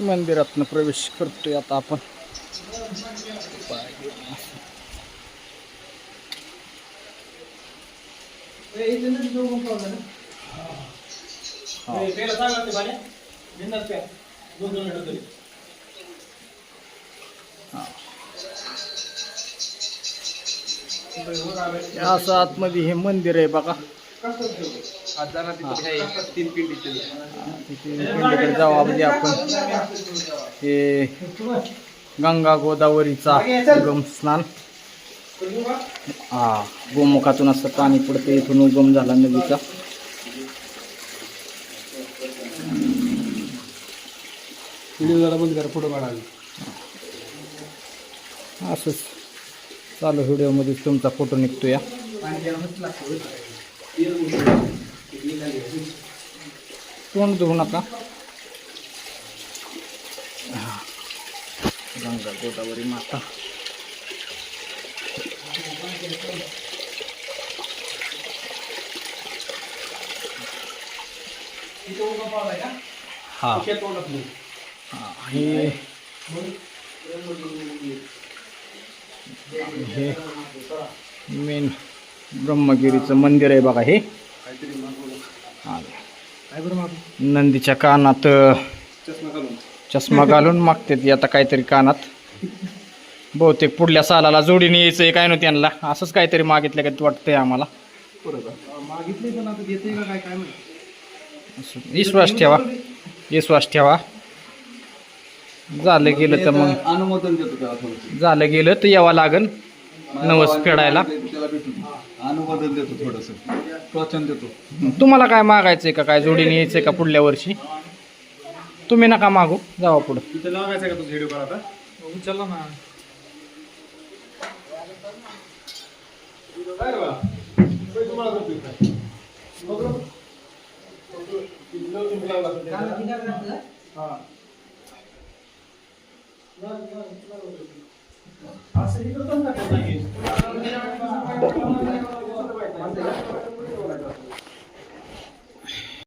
मंदिरातनं प्रवेश करतोय आता आपण. असं आतमध्ये हे मंदिर आहे बघा. तीन पिंडीकडे जाऊ म्हणजे आपण. हे गंगा गोदावरीचा उगम स्नान. हा, गोमुखातून असं पाणी पडते, इथून उगम झाला नदीचा. फोटो काढावे असंच चालू व्हिडिओमध्ये तुमचा फोटो निघतो या. तोंड धुवू नका. गंगा गोदावरी माता. हा, हे मेन ब्रह्मगिरीचं मंदिर आहे बघा. हे नंदीच्या कानात चष्मा घालून मागते ती आता काहीतरी कानात. बहुतेक पुढल्या सालाला जोडीने यायचंय काय ना त्यांना, असंच काहीतरी मागितलं का वाटतंय आम्हाला. विश्वास ठेवा, विश्वास ठेवा. झालं गेलं तर मग अनुमोदन देतो त्याला. झालं गेलं तर यावं लागन नवस फेडायला. अनुमोदन देतो, थोडस प्रोत्साहन देतो. तुम्हाला काय मागायचंय का, काय जोडीने यायचंय का पुढल्या वर्षी? तुम्ही नका मागू, जावा पुढं. तिथे लागायचं का तुझं व्हिडिओ करा आता? उचलला ना. असं